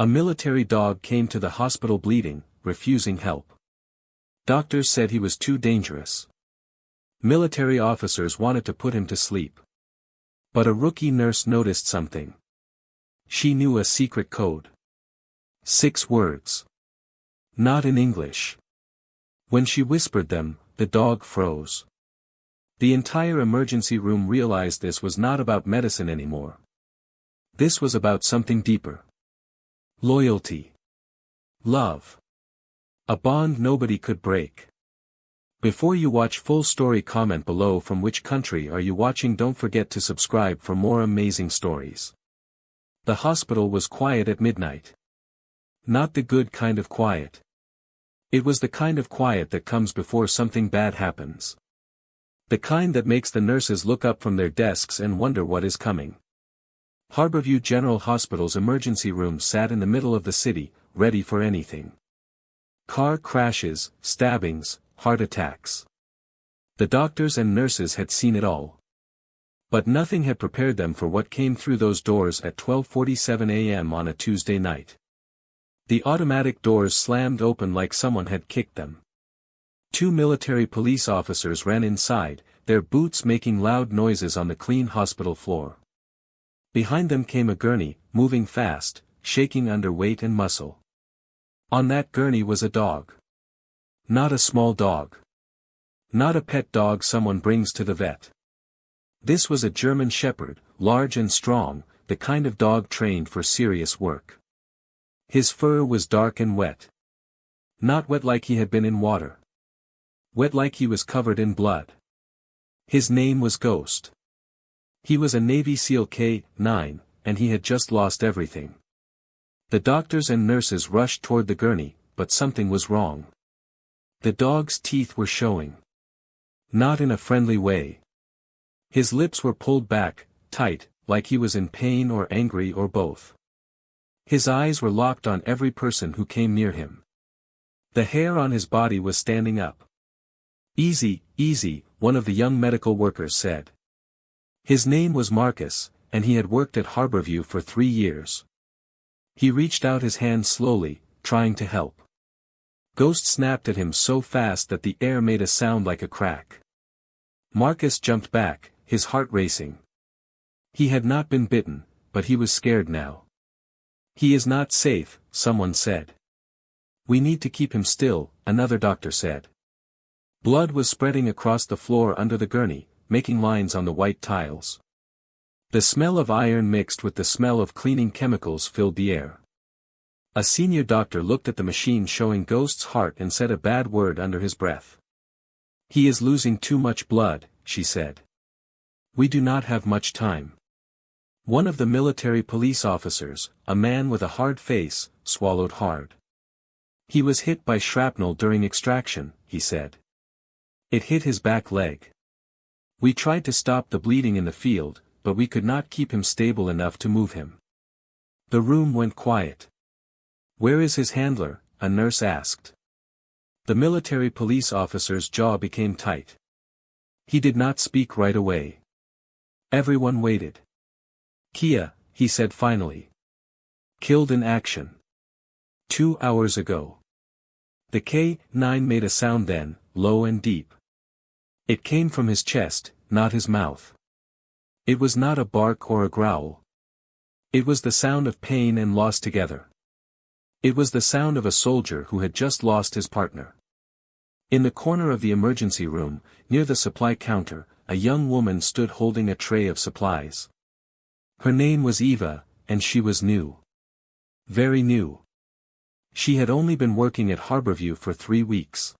A military dog came to the hospital bleeding, refusing help. Doctors said he was too dangerous. Military officers wanted to put him to sleep. But a rookie nurse noticed something. She knew a secret code. 6 words. Not in English. When she whispered them, the dog froze. The entire emergency room realized this was not about medicine anymore. This was about something deeper. Loyalty. Love. A bond nobody could break. Before you watch full story, comment below from which country are you watching. Don't forget to subscribe for more amazing stories. The hospital was quiet at midnight. Not the good kind of quiet. It was the kind of quiet that comes before something bad happens. The kind that makes the nurses look up from their desks and wonder what is coming. Harborview General Hospital's emergency room sat in the middle of the city, ready for anything. Car crashes, stabbings, heart attacks. The doctors and nurses had seen it all. But nothing had prepared them for what came through those doors at 12:47 a.m. on a Tuesday night. The automatic doors slammed open like someone had kicked them. 2 military police officers ran inside, their boots making loud noises on the clean hospital floor. Behind them came a gurney, moving fast, shaking under weight and muscle. On that gurney was a dog. Not a small dog. Not a pet dog someone brings to the vet. This was a German Shepherd, large and strong, the kind of dog trained for serious work. His fur was dark and wet. Not wet like he had been in water. Wet like he was covered in blood. His name was Ghost. He was a Navy SEAL K-9, and he had just lost everything. The doctors and nurses rushed toward the gurney, but something was wrong. The dog's teeth were showing. Not in a friendly way. His lips were pulled back, tight, like he was in pain or angry or both. His eyes were locked on every person who came near him. The hair on his body was standing up. "Easy, easy," one of the young medical workers said. His name was Marcus, and he had worked at Harborview for 3 years. He reached out his hand slowly, trying to help. Ghost snapped at him so fast that the air made a sound like a crack. Marcus jumped back, his heart racing. He had not been bitten, but he was scared now. "He is not safe," someone said. "We need to keep him still," another doctor said. Blood was spreading across the floor under the gurney, making lines on the white tiles. The smell of iron mixed with the smell of cleaning chemicals filled the air. A senior doctor looked at the machine showing Ghost's heart and said a bad word under his breath. "He is losing too much blood," she said. "We do not have much time." One of the military police officers, a man with a hard face, swallowed hard. "He was hit by shrapnel during extraction," he said. "It hit his back leg. We tried to stop the bleeding in the field, but we could not keep him stable enough to move him." The room went quiet. "Where is his handler?" a nurse asked. The military police officer's jaw became tight. He did not speak right away. Everyone waited. "Kia," he said finally. "Killed in action. 2 hours ago." The K-9 made a sound then, low and deep. It came from his chest, not his mouth. It was not a bark or a growl. It was the sound of pain and loss together. It was the sound of a soldier who had just lost his partner. In the corner of the emergency room, near the supply counter, a young woman stood holding a tray of supplies. Her name was Eva, and she was new. Very new. She had only been working at Harborview for 3 weeks.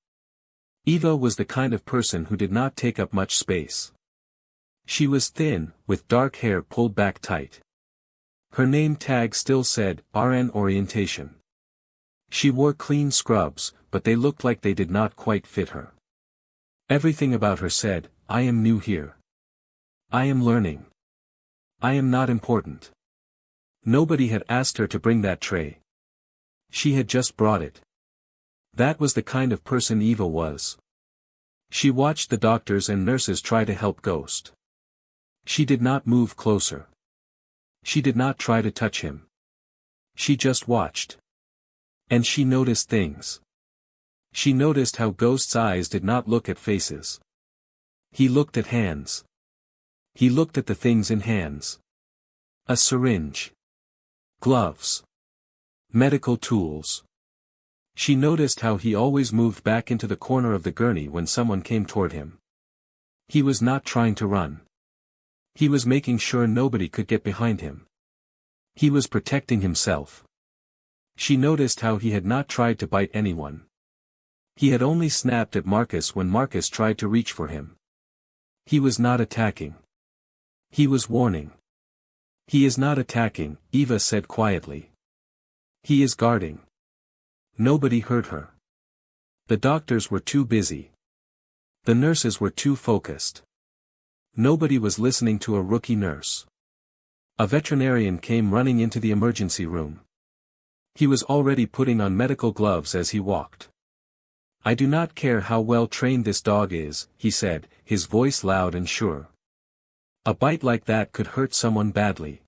Eva was the kind of person who did not take up much space. She was thin, with dark hair pulled back tight. Her name tag still said, RN Orientation. She wore clean scrubs, but they looked like they did not quite fit her. Everything about her said, I am new here. I am learning. I am not important. Nobody had asked her to bring that tray. She had just brought it. That was the kind of person Eva was. She watched the doctors and nurses try to help Ghost. She did not move closer. She did not try to touch him. She just watched. And she noticed things. She noticed how Ghost's eyes did not look at faces. He looked at hands. He looked at the things in hands. A syringe. Gloves. Medical tools. She noticed how he always moved back into the corner of the gurney when someone came toward him. He was not trying to run. He was making sure nobody could get behind him. He was protecting himself. She noticed how he had not tried to bite anyone. He had only snapped at Marcus when Marcus tried to reach for him. He was not attacking. He was warning. He is not attacking, Eva said quietly. He is guarding. Nobody heard her. The doctors were too busy. The nurses were too focused. Nobody was listening to a rookie nurse. A veterinarian came running into the emergency room. He was already putting on medical gloves as he walked. I do not care how well trained this dog is, he said, his voice loud and sure. A bite like that could hurt someone badly.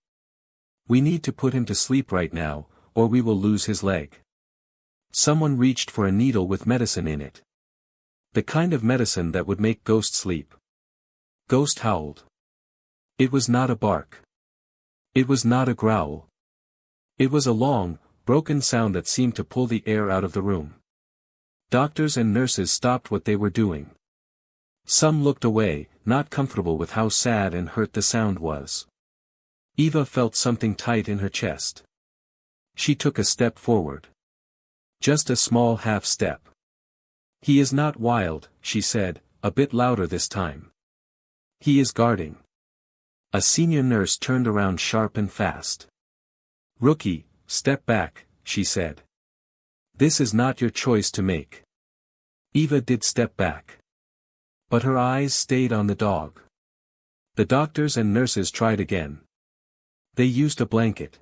We need to put him to sleep right now, or we will lose his leg. Someone reached for a needle with medicine in it. The kind of medicine that would make Ghost sleep. Ghost howled. It was not a bark. It was not a growl. It was a long, broken sound that seemed to pull the air out of the room. Doctors and nurses stopped what they were doing. Some looked away, not comfortable with how sad and hurt the sound was. Eva felt something tight in her chest. She took a step forward. Just a small half step. He is not wild, she said, a bit louder this time. He is guarding. A senior nurse turned around sharp and fast. Rookie, step back, she said. This is not your choice to make. Eva did step back. But her eyes stayed on the dog. The doctors and nurses tried again. They used a blanket.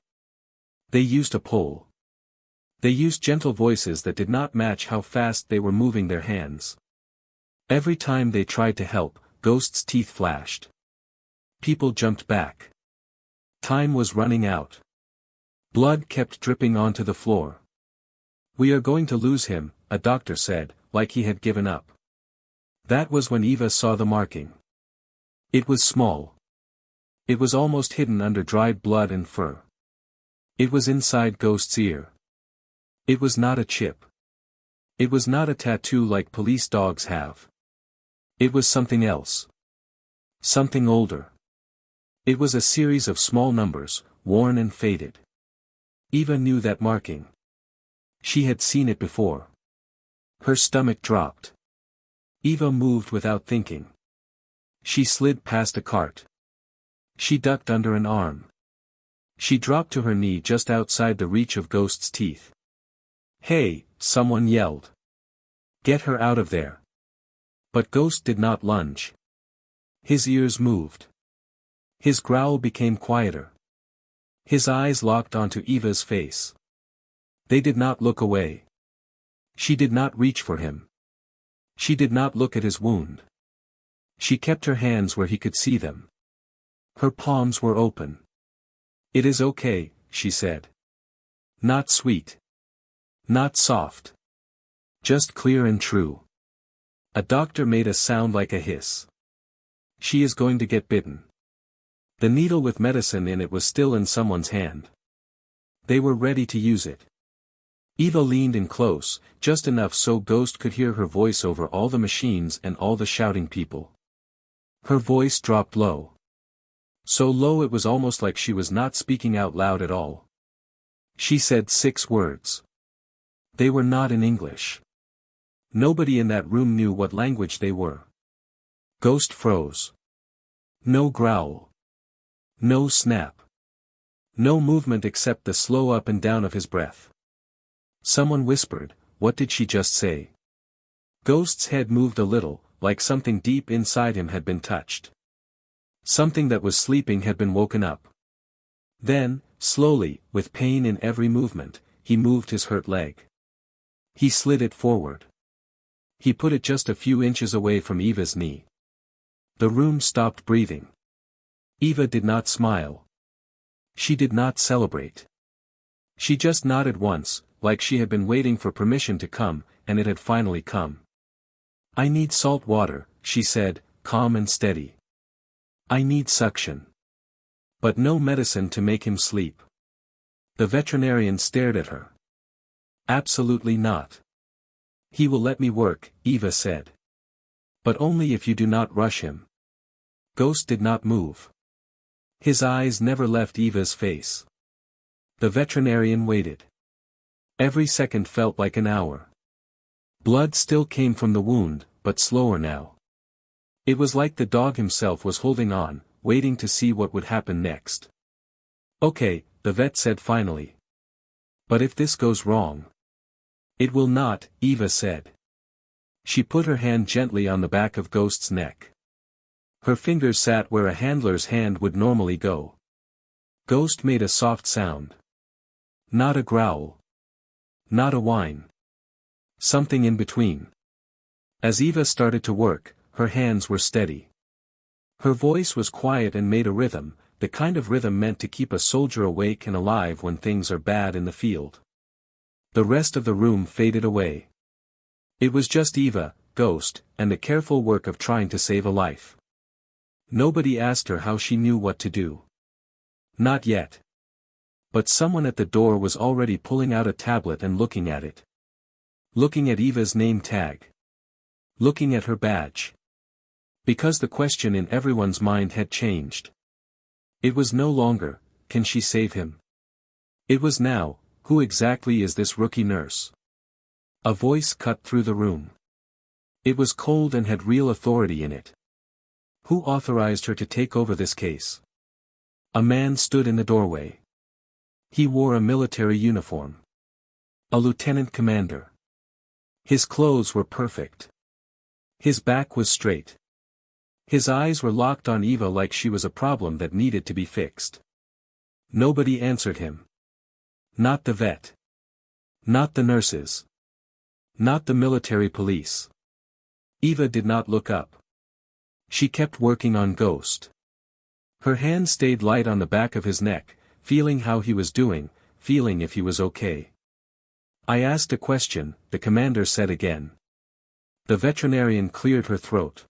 They used a pole. They used gentle voices that did not match how fast they were moving their hands. Every time they tried to help, Ghost's teeth flashed. People jumped back. Time was running out. Blood kept dripping onto the floor. We are going to lose him, a doctor said, like he had given up. That was when Eva saw the marking. It was small. It was almost hidden under dried blood and fur. It was inside Ghost's ear. It was not a chip. It was not a tattoo like police dogs have. It was something else. Something older. It was a series of small numbers, worn and faded. Eva knew that marking. She had seen it before. Her stomach dropped. Eva moved without thinking. She slid past a cart. She ducked under an arm. She dropped to her knee just outside the reach of Ghost's teeth. Hey, someone yelled. Get her out of there. But Ghost did not lunge. His ears moved. His growl became quieter. His eyes locked onto Eva's face. They did not look away. She did not reach for him. She did not look at his wound. She kept her hands where he could see them. Her palms were open. It is okay, she said. Not sweet. Not soft. Just clear and true. A doctor made a sound like a hiss. She is going to get bitten. The needle with medicine in it was still in someone's hand. They were ready to use it. Eva leaned in close, just enough so Ghost could hear her voice over all the machines and all the shouting people. Her voice dropped low. So low it was almost like she was not speaking out loud at all. She said 6 words. They were not in English. Nobody in that room knew what language they were. Ghost froze. No growl. No snap. No movement except the slow up and down of his breath. Someone whispered, "What did she just say?" Ghost's head moved a little, like something deep inside him had been touched. Something that was sleeping had been woken up. Then, slowly, with pain in every movement, he moved his hurt leg. He slid it forward. He put it just a few inches away from Eva's knee. The room stopped breathing. Eva did not smile. She did not celebrate. She just nodded once, like she had been waiting for permission to come, and it had finally come. I need salt water, she said, calm and steady. I need suction. But no medicine to make him sleep. The veterinarian stared at her. Absolutely not. He will let me work, Eva said. But only if you do not rush him. Ghost did not move. His eyes never left Eva's face. The veterinarian waited. Every second felt like an hour. Blood still came from the wound, but slower now. It was like the dog himself was holding on, waiting to see what would happen next. Okay, the vet said finally. But if this goes wrong? It will not, Eva said. She put her hand gently on the back of Ghost's neck. Her fingers sat where a handler's hand would normally go. Ghost made a soft sound. Not a growl. Not a whine. Something in between. As Eva started to work, her hands were steady. Her voice was quiet and made a rhythm, the kind of rhythm meant to keep a soldier awake and alive when things are bad in the field. The rest of the room faded away. It was just Eva, Ghost, and the careful work of trying to save a life. Nobody asked her how she knew what to do. Not yet. But someone at the door was already pulling out a tablet and looking at it. Looking at Eva's name tag. Looking at her badge. Because the question in everyone's mind had changed. It was no longer, can she save him? It was now, who exactly is this rookie nurse? A voice cut through the room. It was cold and had real authority in it. Who authorized her to take over this case? A man stood in the doorway. He wore a military uniform. A lieutenant commander. His clothes were perfect. His back was straight. His eyes were locked on Eva like she was a problem that needed to be fixed. Nobody answered him. Not the vet. Not the nurses. Not the military police. Eva did not look up. She kept working on Ghost. Her hand stayed light on the back of his neck, feeling how he was doing, feeling if he was okay. I asked a question, the commander said again. The veterinarian cleared her throat.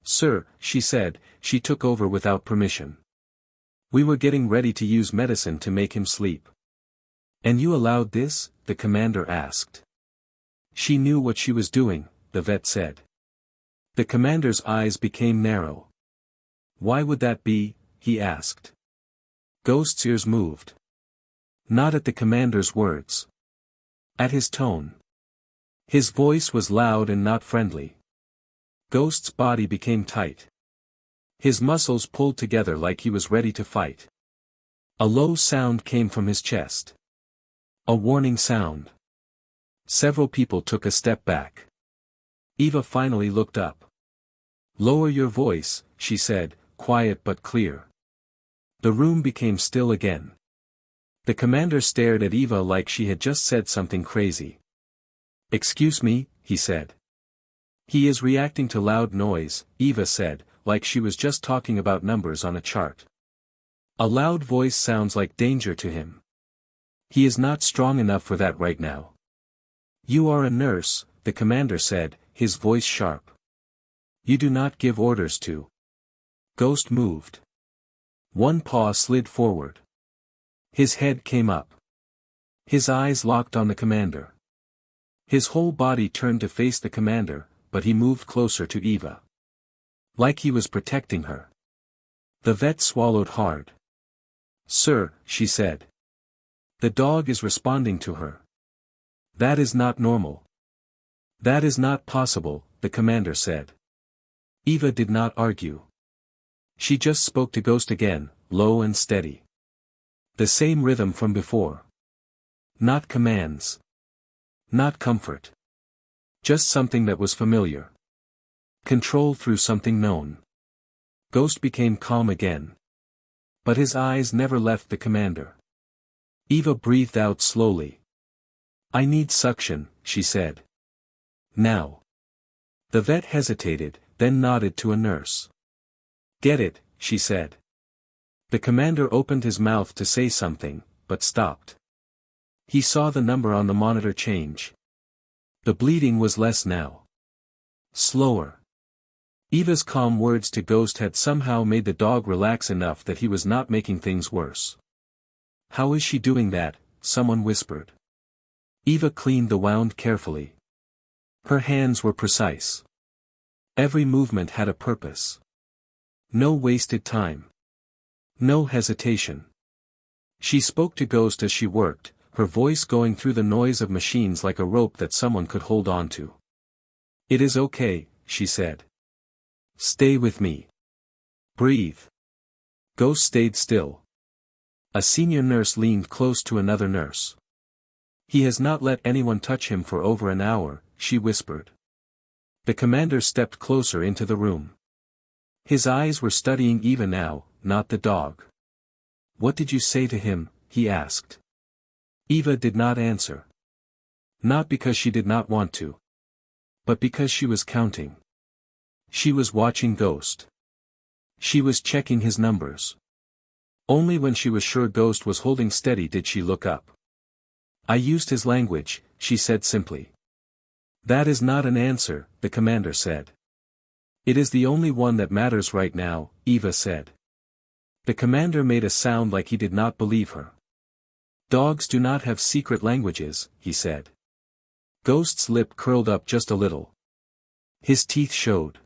Sir, she said, she took over without permission. We were getting ready to use medicine to make him sleep. And you allowed this? The commander asked. She knew what she was doing, the vet said. The commander's eyes became narrow. Why would that be? He asked. Ghost's ears moved. Not at the commander's words. At his tone. His voice was loud and not friendly. Ghost's body became tight. His muscles pulled together like he was ready to fight. A low sound came from his chest. A warning sound. Several people took a step back. Eva finally looked up. Lower your voice, she said, quiet but clear. The room became still again. The commander stared at Eva like she had just said something crazy. Excuse me, he said. He is reacting to loud noise, Eva said, like she was just talking about numbers on a chart. A loud voice sounds like danger to him. He is not strong enough for that right now. You are a nurse, the commander said, his voice sharp. You do not give orders to. Ghost moved. One paw slid forward. His head came up. His eyes locked on the commander. His whole body turned to face the commander, but he moved closer to Eva. Like he was protecting her. The vet swallowed hard. Sir, she said. The dog is responding to her. That is not normal. That is not possible, the commander said. Eva did not argue. She just spoke to Ghost again, low and steady. The same rhythm from before. Not commands. Not comfort. Just something that was familiar. Control through something known. Ghost became calm again. But his eyes never left the commander. Eva breathed out slowly. I need suction, she said. Now. The vet hesitated, then nodded to a nurse. Get it, she said. The commander opened his mouth to say something, but stopped. He saw the number on the monitor change. The bleeding was less now. Slower. Eva's calm words to Ghost had somehow made the dog relax enough that he was not making things worse. "How is she doing that?" someone whispered. Eva cleaned the wound carefully. Her hands were precise. Every movement had a purpose. No wasted time. No hesitation. She spoke to Ghost as she worked, her voice going through the noise of machines like a rope that someone could hold on to. "It is okay," she said. "Stay with me. Breathe." Ghost stayed still. A senior nurse leaned close to another nurse. "He has not let anyone touch him for over an hour," she whispered. The commander stepped closer into the room. His eyes were studying Eva now, not the dog. "What did you say to him?" he asked. Eva did not answer. Not because she did not want to. But because she was counting. She was watching Ghost. She was checking his numbers. Only when she was sure Ghost was holding steady did she look up. "I used his language," she said simply. "That is not an answer," the commander said. "It is the only one that matters right now," Eva said. The commander made a sound like he did not believe her. "Dogs do not have secret languages," he said. Ghost's lip curled up just a little. His teeth showed.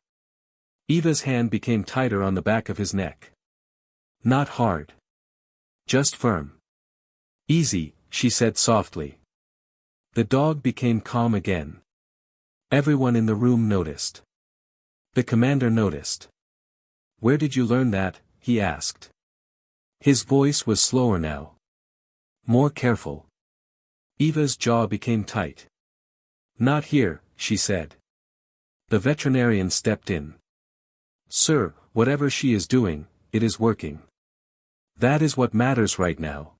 Eva's hand became tighter on the back of his neck. "Not hard. Just firm. Easy," she said softly. The dog became calm again. Everyone in the room noticed. The commander noticed. "Where did you learn that?" he asked. His voice was slower now. More careful. Eva's jaw became tight. "Not here," she said. The veterinarian stepped in. "Sir, whatever she is doing, it is working. That is what matters right now."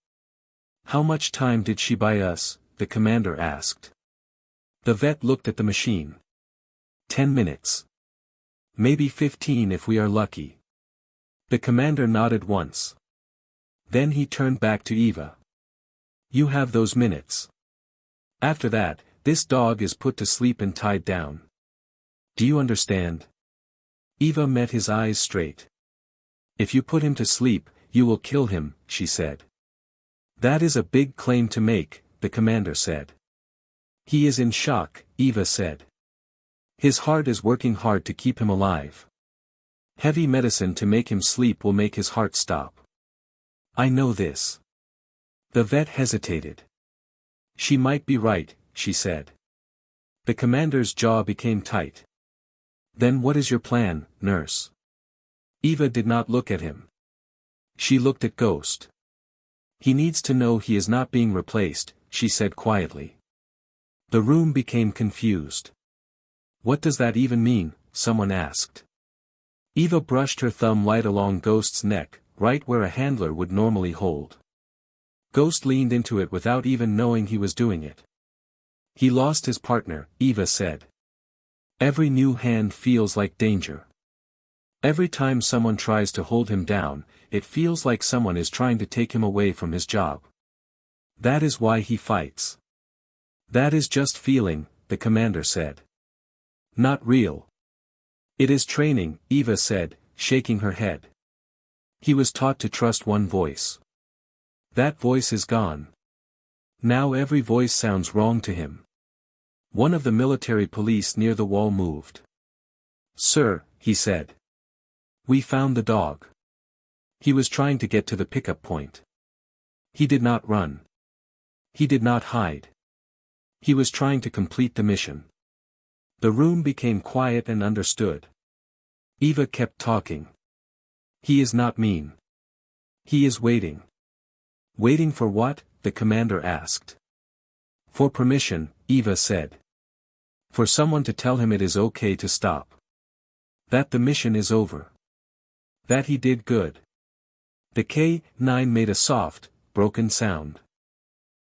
"How much time did she buy us?" the commander asked. The vet looked at the machine. 10 minutes. Maybe 15 if we are lucky. The commander nodded once. Then he turned back to Eva. "You have those minutes. After that, this dog is put to sleep and tied down. Do you understand?" Eva met his eyes straight. "If you put him to sleep, you will kill him," she said. "That is a big claim to make," the commander said. "He is in shock," Eva said. "His heart is working hard to keep him alive. Heavy medicine to make him sleep will make his heart stop. I know this." The vet hesitated. "She might be right," she said. The commander's jaw became tight. "Then what is your plan, nurse?" Eva did not look at him. She looked at Ghost. "He needs to know he is not being replaced," she said quietly. The room became confused. "What does that even mean?" someone asked. Eva brushed her thumb light along Ghost's neck, right where a handler would normally hold. Ghost leaned into it without even knowing he was doing it. "He lost his partner," Eva said. "Every new hand feels like danger. Every time someone tries to hold him down, it feels like someone is trying to take him away from his job. That is why he fights." "That is just feeling," the commander said. "Not real." "It is training," Eva said, shaking her head. "He was taught to trust one voice. That voice is gone. Now every voice sounds wrong to him." One of the military police near the wall moved. "Sir," he said. "We found the dog. He was trying to get to the pickup point. He did not run. He did not hide. He was trying to complete the mission." The room became quiet and understood. Eva kept talking. "He is not mean. He is waiting." "Waiting for what?" the commander asked. "For permission," Eva said. "For someone to tell him it is okay to stop. That the mission is over. That he did good." The K-9 made a soft, broken sound.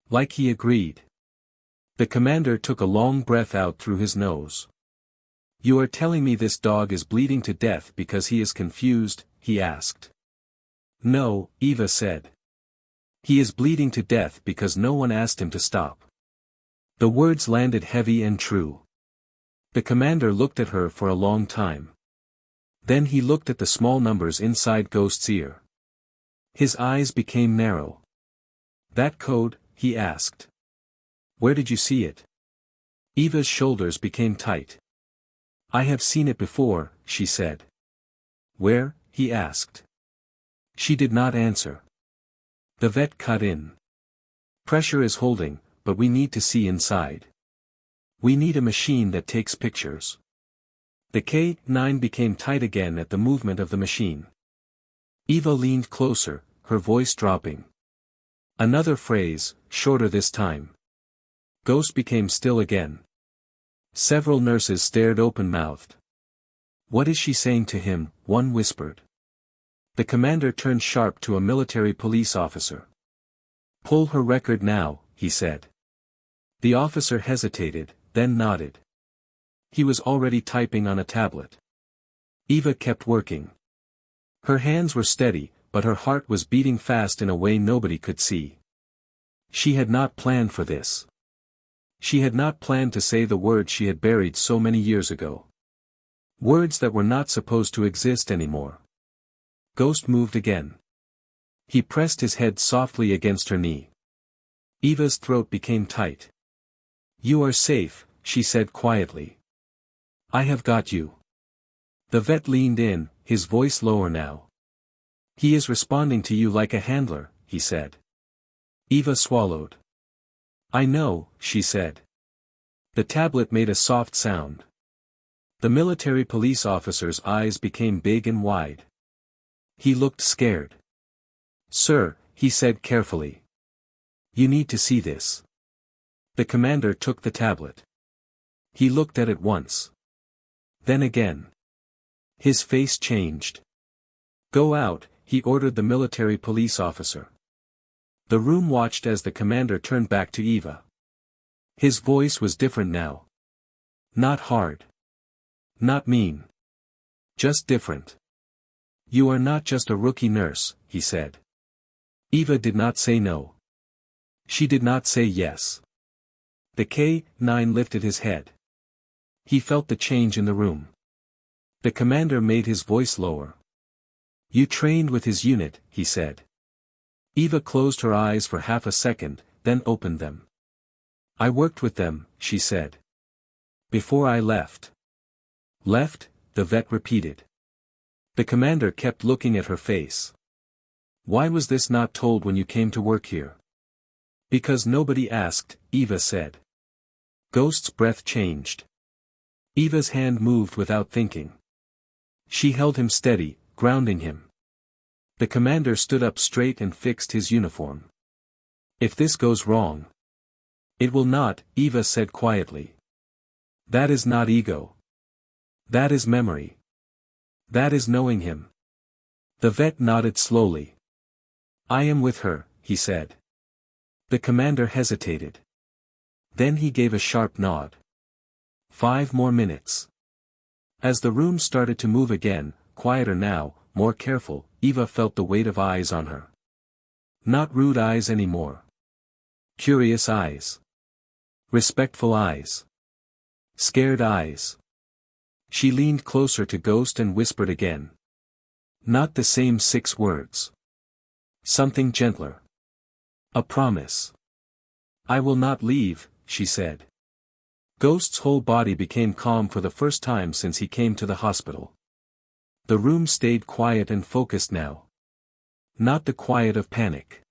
Like he agreed. The commander took a long breath out through his nose. "You are telling me this dog is bleeding to death because he is confused?" he asked. "No," Eva said. He is bleeding to death because no one asked him to stop. The words landed heavy and true. The commander looked at her for a long time. Then he looked at the small numbers inside Ghost's ear. His eyes became narrow. "That code?" he asked. "Where did you see it?" Eva's shoulders became tight. "I have seen it before," she said. "Where?" he asked. She did not answer. The vet cut in. "Pressure is holding, but we need to see inside. We need a machine that takes pictures." The K9 became tight again at the movement of the machine. Eva leaned closer, her voice dropping. Another phrase, shorter this time. Ghost became still again. Several nurses stared open-mouthed. "What is she saying to him?" one whispered. The commander turned sharp to a military police officer. "Pull her record now," he said. The officer hesitated, then nodded. He was already typing on a tablet. Eva kept working. Her hands were steady, but her heart was beating fast in a way nobody could see. She had not planned for this. She had not planned to say the words she had buried so many years ago. Words that were not supposed to exist anymore. Ghost moved again. He pressed his head softly against her knee. Eva's throat became tight. "You are safe," she said quietly. "I have got you." The vet leaned in, his voice lower now. "He is responding to you like a handler," he said. Eva swallowed. "I know," she said. The tablet made a soft sound. The military police officer's eyes became big and wide. He looked scared. "Sir," he said carefully. "You need to see this." The commander took the tablet. He looked at it once. Then again. His face changed. "Go out," he ordered the military police officer. The room watched as the commander turned back to Eva. His voice was different now. Not hard. Not mean. Just different. "You are not just a rookie nurse," he said. Eva did not say no. She did not say yes. The K9 lifted his head. He felt the change in the room. The commander made his voice lower. "You trained with his unit," he said. Eva closed her eyes for half a second, then opened them. "I worked with them," she said. "Before I left." "Left?" the vet repeated. The commander kept looking at her face. "Why was this not told when you came to work here?" "Because nobody asked," Eva said. Ghost's breath changed. Eva's hand moved without thinking. She held him steady, grounding him. The commander stood up straight and fixed his uniform. "If this goes wrong." "It will not," Eva said quietly. "That is not ego. That is memory. That is knowing him." The vet nodded slowly. "I am with her," he said. The commander hesitated. Then he gave a sharp nod. 5 more minutes. As the room started to move again, quieter now, more careful, Eva felt the weight of eyes on her. Not rude eyes anymore. Curious eyes. Respectful eyes. Scared eyes. She leaned closer to Ghost and whispered again. Not the same 6 words. Something gentler. A promise. "I will not leave," she said. Ghost's whole body became calm for the first time since he came to the hospital. The room stayed quiet and focused now. Not the quiet of panic.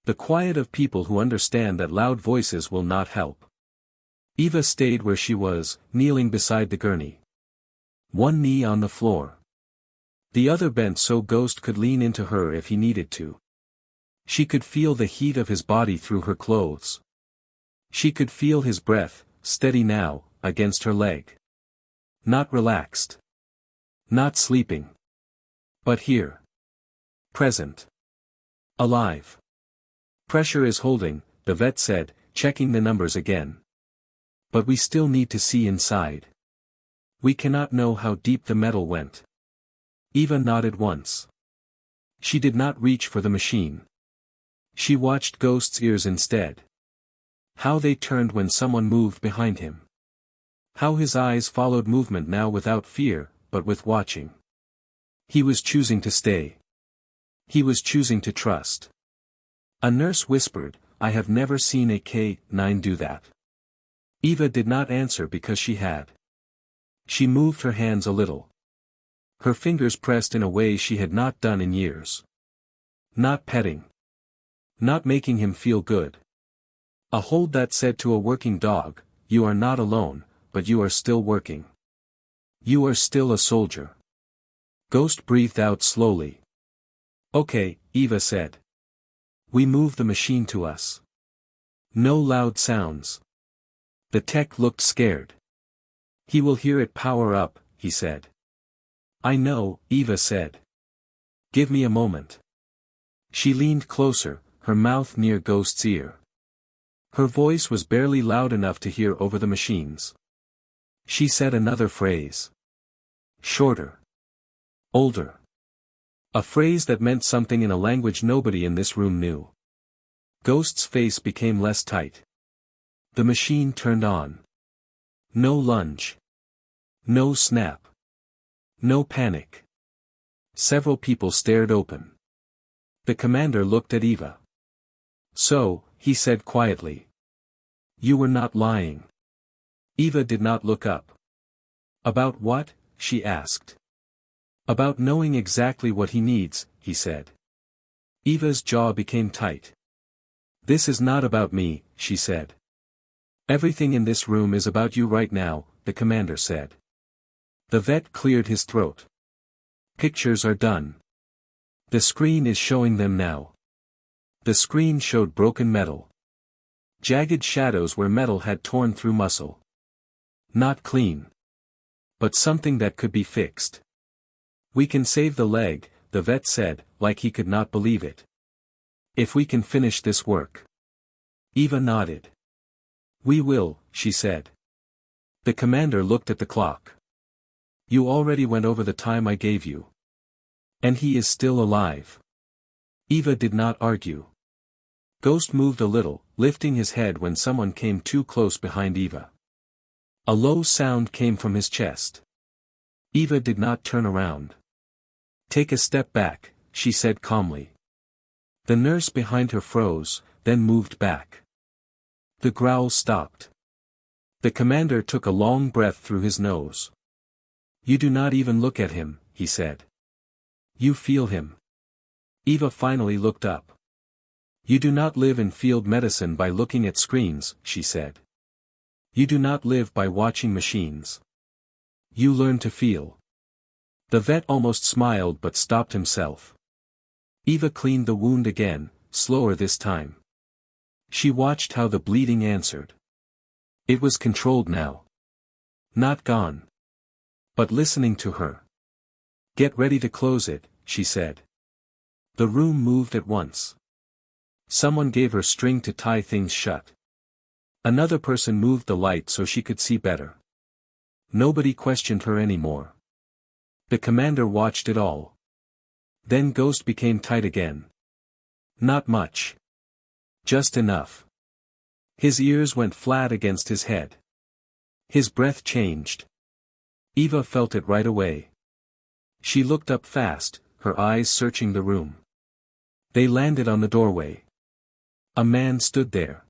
The quiet of people who understand that loud voices will not help. Eva stayed where she was, kneeling beside the gurney. One knee on the floor. The other bent so Ghost could lean into her if he needed to. She could feel the heat of his body through her clothes. She could feel his breath, steady now, against her leg. Not relaxed. Not sleeping. But here. Present. Alive. "Pressure is holding," the vet said, checking the numbers again. "But we still need to see inside. We cannot know how deep the metal went." Eva nodded once. She did not reach for the machine. She watched Ghost's ears instead. How they turned when someone moved behind him. How his eyes followed movement now without fear, but with watching. He was choosing to stay. He was choosing to trust. A nurse whispered, "I have never seen a K-9 do that." Eva did not answer because she had. She moved her hands a little. Her fingers pressed in a way she had not done in years. Not petting. Not making him feel good. A hold that said to a working dog, "You are not alone, but you are still working. You are still a soldier." Ghost breathed out slowly. "Okay," Eva said. "We move the machine to us. No loud sounds." The tech looked scared. "He will hear it power up," he said. "I know," Eva said. "Give me a moment." She leaned closer, her mouth near Ghost's ear. Her voice was barely loud enough to hear over the machines. She said another phrase. Shorter. Older. A phrase that meant something in a language nobody in this room knew. Ghost's face became less tight. The machine turned on. No lunge. No snap. No panic. Several people stared open. The commander looked at Eva. "So," he said quietly. "You were not lying." Eva did not look up. "About what?" she asked. "About knowing exactly what he needs," he said. Eva's jaw became tight. "This is not about me," she said. "Everything in this room is about you right now," the commander said. The vet cleared his throat. "Pictures are done. The screen is showing them now." The screen showed broken metal. Jagged shadows where metal had torn through muscle. Not clean. But something that could be fixed. "We can save the leg," the vet said, like he could not believe it. "If we can finish this work." Eva nodded. "We will," she said. The commander looked at the clock. "You already went over the time I gave you. And he is still alive." Eva did not argue. Ghost moved a little, lifting his head when someone came too close behind Eva. A low sound came from his chest. Eva did not turn around. "Take a step back," she said calmly. The nurse behind her froze, then moved back. The growl stopped. The commander took a long breath through his nose. "You do not even look at him," he said. "You feel him." Eva finally looked up. "You do not live in field medicine by looking at screens," she said. "You do not live by watching machines. You learn to feel." The vet almost smiled but stopped himself. Eva cleaned the wound again, slower this time. She watched how the bleeding answered. It was controlled now. Not gone. But listening to her. "Get ready to close it," she said. The room moved at once. Someone gave her string to tie things shut. Another person moved the light so she could see better. Nobody questioned her anymore. The commander watched it all. Then Ghost became tight again. Not much. Just enough. His ears went flat against his head. His breath changed. Eva felt it right away. She looked up fast, her eyes searching the room. They landed on the doorway. A man stood there.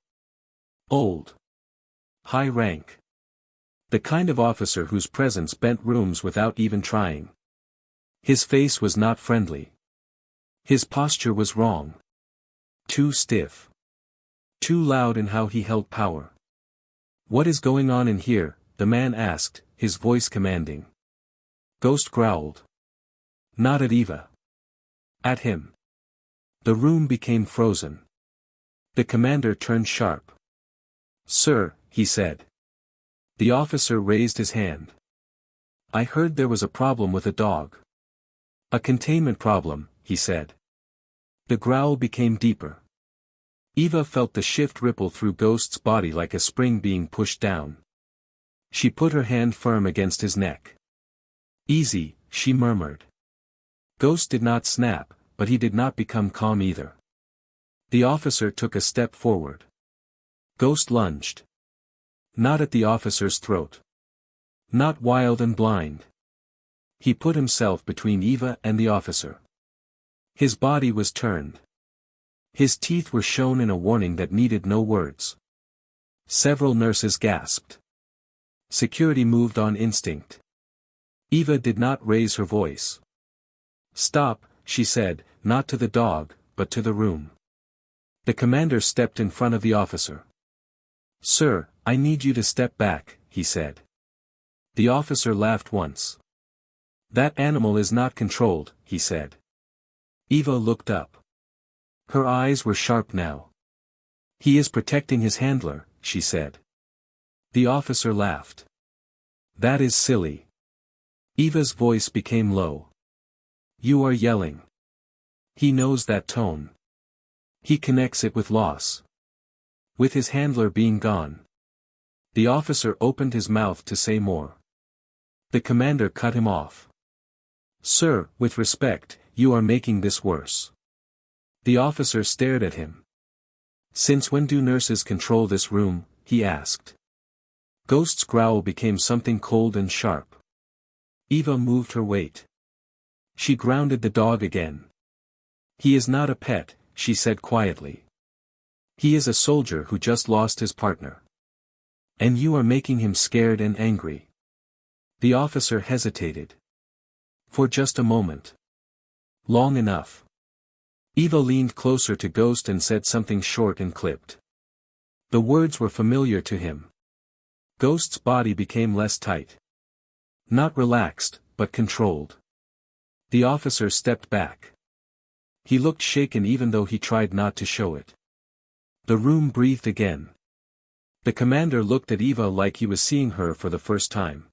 Old. High rank. The kind of officer whose presence bent rooms without even trying. His face was not friendly. His posture was wrong. Too stiff. Too loud in how he held power. "What is going on in here?" the man asked, his voice commanding. Ghost growled. Not at Eva. At him. The room became frozen. The commander turned sharp. "Sir," he said. The officer raised his hand. "I heard there was a problem with a dog." "A containment problem," he said. The growl became deeper. Eva felt the shift ripple through Ghost's body like a spring being pushed down. She put her hand firm against his neck. "Easy," she murmured. Ghost did not snap, but he did not become calm either. The officer took a step forward. Ghost lunged. Not at the officer's throat. Not wild and blind. He put himself between Eva and the officer. His body was turned. His teeth were shown in a warning that needed no words. Several nurses gasped. Security moved on instinct. Eva did not raise her voice. "Stop," she said, not to the dog, but to the room. The commander stepped in front of the officer. "Sir, I need you to step back," he said. The officer laughed once. "That animal is not controlled," he said. Eva looked up. Her eyes were sharp now. "He is protecting his handler," she said. The officer laughed. "That is silly." Eva's voice became low. "You are yelling. He knows that tone. He connects it with loss. With his handler being gone." The officer opened his mouth to say more. The commander cut him off. "Sir, with respect, you are making this worse." The officer stared at him. "Since when do nurses control this room?" he asked. Ghost's growl became something cold and sharp. Eva moved her weight. She grounded the dog again. "He is not a pet," she said quietly. "He is a soldier who just lost his partner. And you are making him scared and angry." The officer hesitated. For just a moment. Long enough. Eva leaned closer to Ghost and said something short and clipped. The words were familiar to him. Ghost's body became less tight. Not relaxed, but controlled. The officer stepped back. He looked shaken even though he tried not to show it. The room breathed again. The commander looked at Eva like he was seeing her for the first time.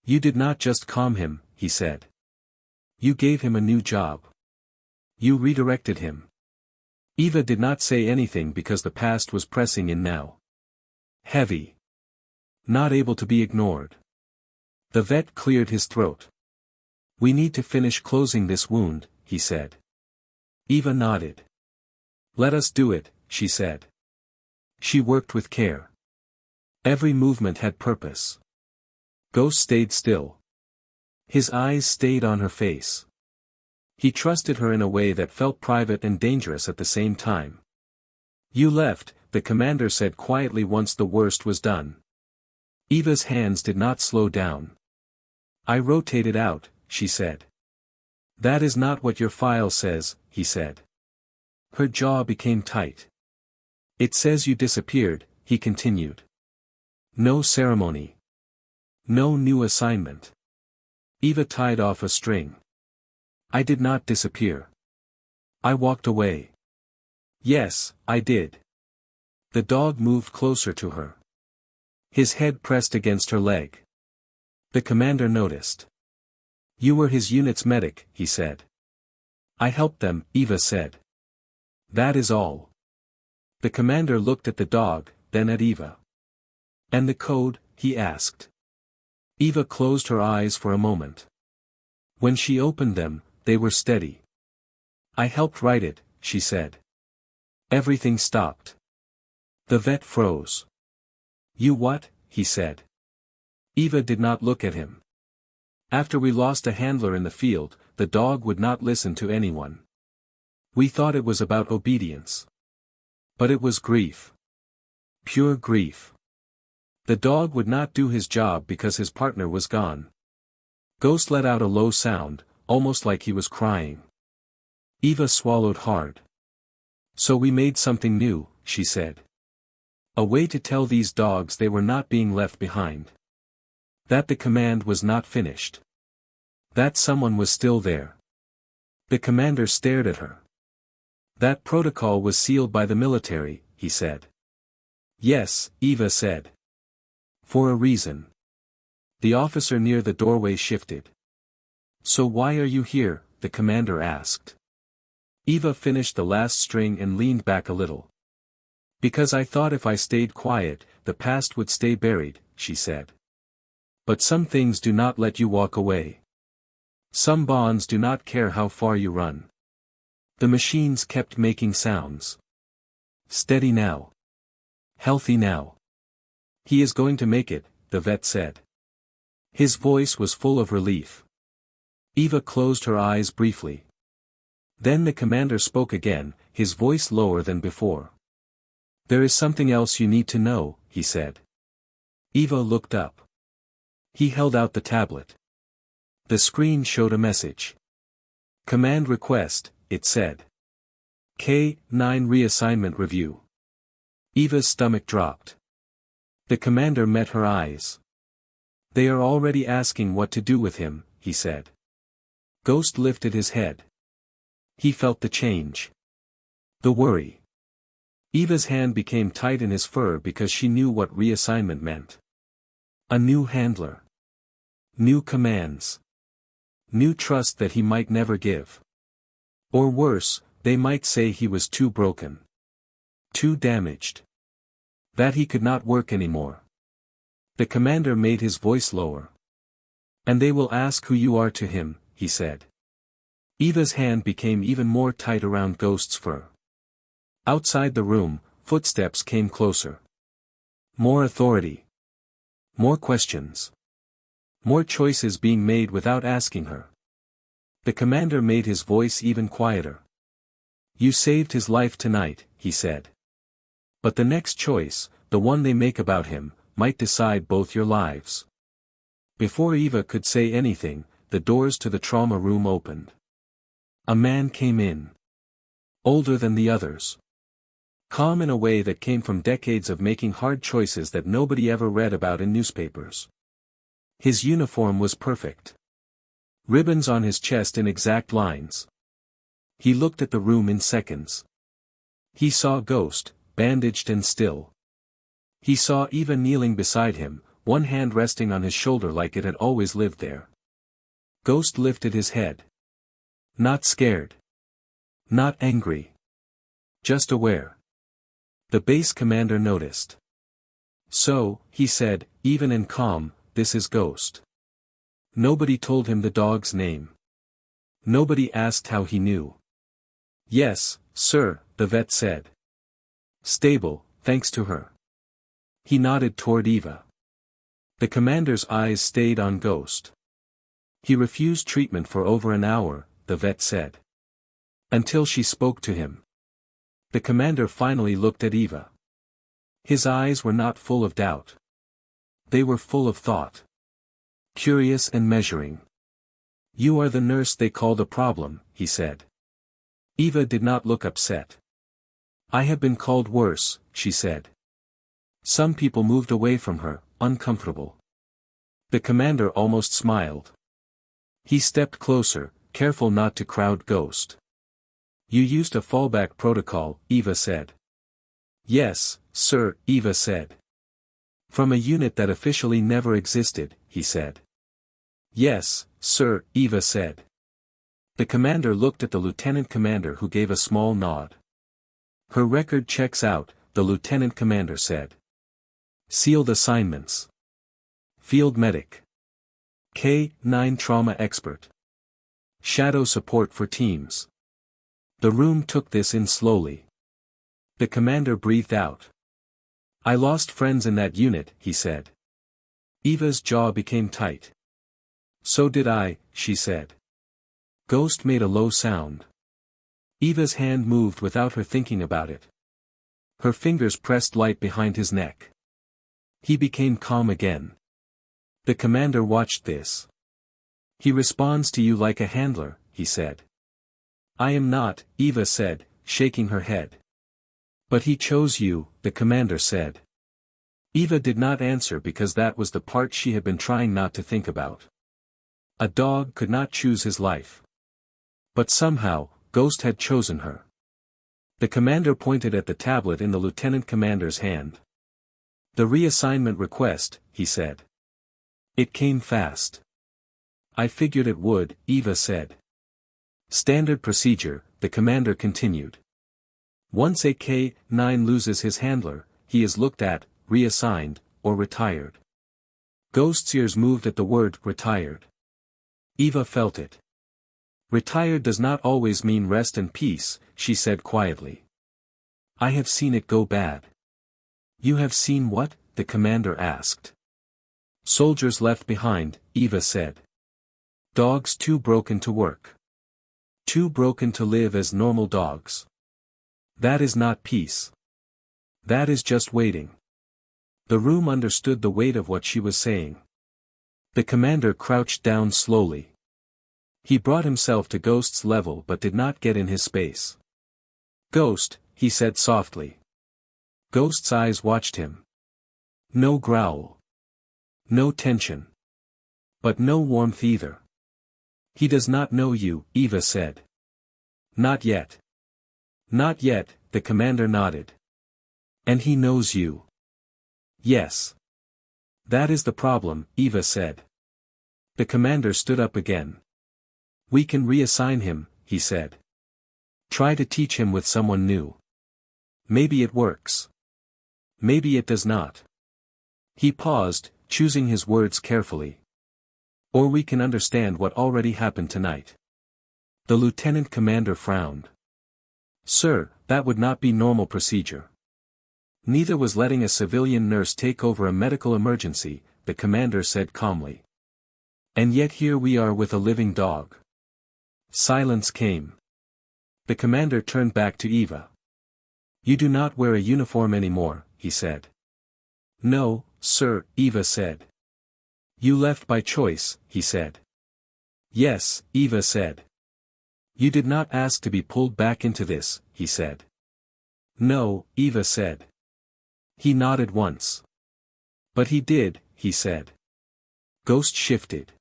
"You did not just calm him," he said. "You gave him a new job. You redirected him." Eva did not say anything because the past was pressing in now. Heavy. Not able to be ignored. The vet cleared his throat. "We need to finish closing this wound," he said. Eva nodded. "Let us do it," she said. She worked with care. Every movement had purpose. Ghost stayed still. His eyes stayed on her face. He trusted her in a way that felt private and dangerous at the same time. "You left," the commander said quietly once the worst was done. Eva's hands did not slow down. "I rotated out," she said. "That is not what your file says," he said. Her jaw became tight. "It says you disappeared," he continued. "No ceremony. No new assignment." Eva tied off a string. "I did not disappear. I walked away." "Yes, I did." The dog moved closer to her. His head pressed against her leg. The commander noticed. "You were his unit's medic," he said. "I helped them," Eva said. "That is all." The commander looked at the dog, then at Eva. "And the code?" he asked. Eva closed her eyes for a moment. When she opened them, they were steady. "I helped write it," she said. Everything stopped. The vet froze. "You what?" he said. Eva did not look at him. "After we lost a handler in the field, the dog would not listen to anyone. We thought it was about obedience. But it was grief. Pure grief. The dog would not do his job because his partner was gone." Ghost let out a low sound, almost like he was crying. Eva swallowed hard. "So we made something new," she said. "A way to tell these dogs they were not being left behind. That the command was not finished. That someone was still there." The commander stared at her. "That protocol was sealed by the military," he said. "Yes," Eva said. "For a reason." The officer near the doorway shifted. "So why are you here?" the commander asked. Eva finished the last string and leaned back a little. "Because I thought if I stayed quiet, the past would stay buried," she said. "But some things do not let you walk away. Some bonds do not care how far you run." The machines kept making sounds. Steady now. Healthy now. He is going to make it, the vet said. His voice was full of relief. Eva closed her eyes briefly. Then the commander spoke again, his voice lower than before. There is something else you need to know, he said. Eva looked up. He held out the tablet. The screen showed a message. Command request, it said. K-9 reassignment review. Eva's stomach dropped. The commander met her eyes. They are already asking what to do with him, he said. Ghost lifted his head. He felt the change. The worry. Eva's hand became tight in his fur because she knew what reassignment meant. A new handler. New commands. New trust that he might never give. Or worse, they might say he was too broken. Too damaged. That he could not work anymore. The commander made his voice lower. And they will ask who you are to him, he said. Eva's hand became even more tight around Ghost's fur. Outside the room, footsteps came closer. More authority. More questions. More choices being made without asking her. The commander made his voice even quieter. You saved his life tonight, he said. But the next choice, the one they make about him, might decide both your lives. Before Eva could say anything, the doors to the trauma room opened. A man came in. Older than the others. Calm in a way that came from decades of making hard choices that nobody ever read about in newspapers. His uniform was perfect. Ribbons on his chest in exact lines. He looked at the room in seconds. He saw Ghost, bandaged and still. He saw Eva kneeling beside him, one hand resting on his shoulder like it had always lived there. Ghost lifted his head. Not scared. Not angry. Just aware. The base commander noticed. So, he said, even and calm, this is Ghost. Nobody told him the dog's name. Nobody asked how he knew. Yes, sir, the vet said. Stable, thanks to her. He nodded toward Eva. The commander's eyes stayed on Ghost. He refused treatment for over an hour, the vet said. Until she spoke to him. The commander finally looked at Eva. His eyes were not full of doubt. They were full of thought. Curious and measuring. You are the nurse they called a problem, he said. Eva did not look upset. I have been called worse, she said. Some people moved away from her, uncomfortable. The commander almost smiled. He stepped closer, careful not to crowd Ghost. You used a fallback protocol, Eva said. Yes, sir, Eva said. From a unit that officially never existed, he said. Yes, sir, Eva said. The commander looked at the lieutenant commander who gave a small nod. Her record checks out, the lieutenant commander said. Sealed assignments. Field medic. K-9 trauma expert. Shadow support for teams. The room took this in slowly. The commander breathed out. I lost friends in that unit, he said. Eva's jaw became tight. So did I, she said. Ghost made a low sound. Eva's hand moved without her thinking about it. Her fingers pressed light behind his neck. He became calm again. The commander watched this. He responds to you like a handler, he said. I am not, Eva said, shaking her head. But he chose you, the commander said. Eva did not answer because that was the part she had been trying not to think about. A dog could not choose his life. But somehow, Ghost had chosen her. The commander pointed at the tablet in the lieutenant commander's hand. The reassignment request, he said. It came fast. I figured it would, Eva said. Standard procedure, the commander continued. Once a K-9 loses his handler, he is looked at, reassigned, or retired. Ghost's ears moved at the word retired. Eva felt it. Retired does not always mean rest and peace, she said quietly. I have seen it go bad. You have seen what? The commander asked. Soldiers left behind, Eva said. Dogs too broken to work. Too broken to live as normal dogs. That is not peace. That is just waiting. The room understood the weight of what she was saying. The commander crouched down slowly. He brought himself to Ghost's level but did not get in his space. Ghost, he said softly. Ghost's eyes watched him. No growl. No tension. But no warmth either. He does not know you, Eva said. Not yet. Not yet, the commander nodded. And he knows you. Yes. That is the problem, Eva said. The commander stood up again. We can reassign him, he said. Try to teach him with someone new. Maybe it works. Maybe it does not. He paused, choosing his words carefully. Or we can understand what already happened tonight. The lieutenant commander frowned. Sir, that would not be normal procedure. Neither was letting a civilian nurse take over a medical emergency, the commander said calmly. And yet here we are with a living dog. Silence came. The commander turned back to Eva. You do not wear a uniform anymore, he said. No, sir, Eva said. You left by choice, he said. Yes, Eva said. You did not ask to be pulled back into this, he said. No, Eva said. He nodded once. But he did, he said. Ghost shifted.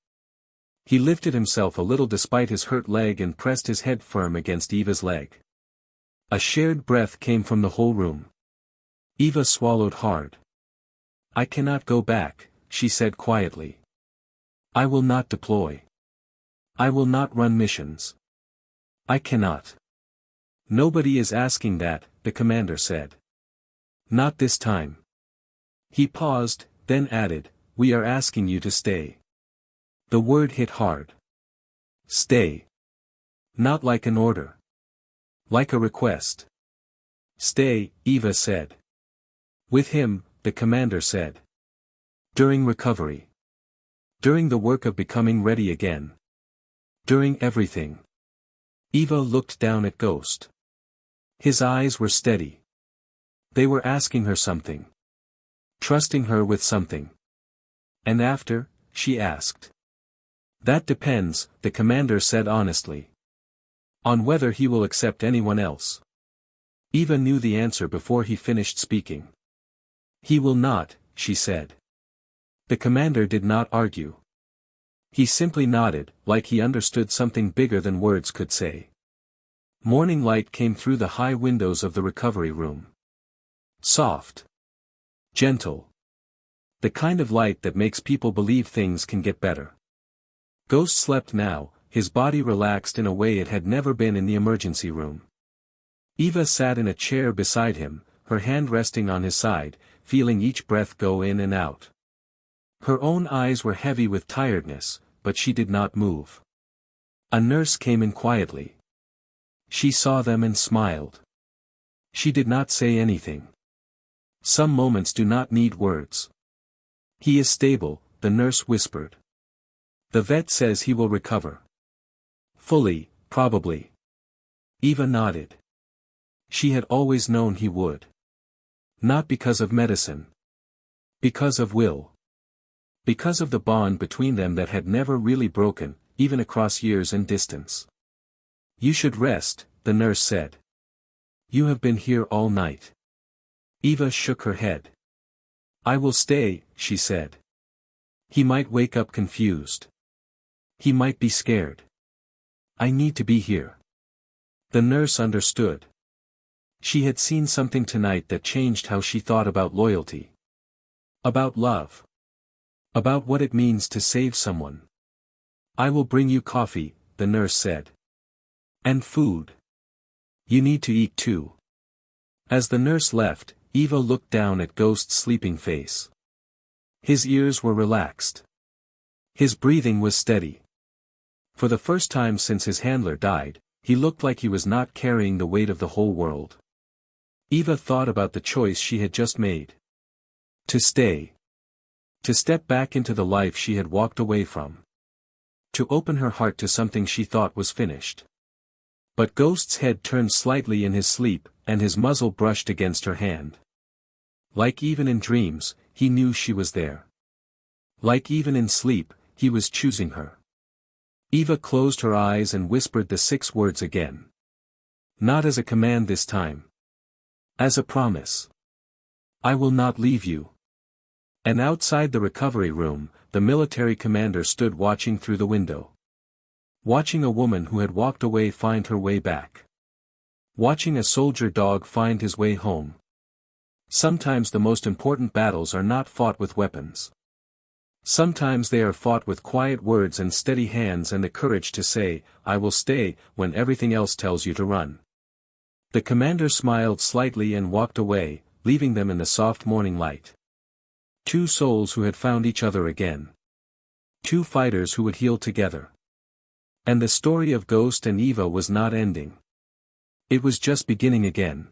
He lifted himself a little despite his hurt leg and pressed his head firm against Eva's leg. A shared breath came from the whole room. Eva swallowed hard. I cannot go back, she said quietly. I will not deploy. I will not run missions. I cannot. Nobody is asking that, the commander said. Not this time. He paused, then added, we are asking you to stay. The word hit hard. Stay. Not like an order. Like a request. Stay, Eva said. With him, the commander said. During recovery. During the work of becoming ready again. During everything. Eva looked down at Ghost. His eyes were steady. They were asking her something. Trusting her with something. And after, she asked. That depends, the commander said honestly. On whether he will accept anyone else. Eva knew the answer before he finished speaking. He will not, she said. The commander did not argue. He simply nodded, like he understood something bigger than words could say. Morning light came through the high windows of the recovery room. Soft. Gentle. The kind of light that makes people believe things can get better. Ghost slept now, his body relaxed in a way it had never been in the emergency room. Eva sat in a chair beside him, her hand resting on his side, feeling each breath go in and out. Her own eyes were heavy with tiredness, but she did not move. A nurse came in quietly. She saw them and smiled. She did not say anything. Some moments do not need words. He is stable, the nurse whispered. The vet says he will recover. Fully, probably. Eva nodded. She had always known he would. Not because of medicine. Because of will. Because of the bond between them that had never really broken, even across years and distance. You should rest, the nurse said. You have been here all night. Eva shook her head. I will stay, she said. He might wake up confused. He might be scared. I need to be here. The nurse understood. She had seen something tonight that changed how she thought about loyalty. About love. About what it means to save someone. I will bring you coffee, the nurse said. And food. You need to eat too. As the nurse left, Eva looked down at Ghost's sleeping face. His ears were relaxed. His breathing was steady. For the first time since his handler died, he looked like he was not carrying the weight of the whole world. Eva thought about the choice she had just made. To stay. To step back into the life she had walked away from. To open her heart to something she thought was finished. But Ghost's head turned slightly in his sleep, and his muzzle brushed against her hand. Like even in dreams, he knew she was there. Like even in sleep, he was choosing her. Eva closed her eyes and whispered the 6 words again. Not as a command this time. As a promise. I will not leave you. And outside the recovery room, the military commander stood watching through the window. Watching a woman who had walked away find her way back. Watching a soldier dog find his way home. Sometimes the most important battles are not fought with weapons. Sometimes they are fought with quiet words and steady hands and the courage to say, I will stay, when everything else tells you to run. The commander smiled slightly and walked away, leaving them in the soft morning light. 2 souls who had found each other again. 2 fighters who would heal together. And the story of Ghost and Eva was not ending. It was just beginning again.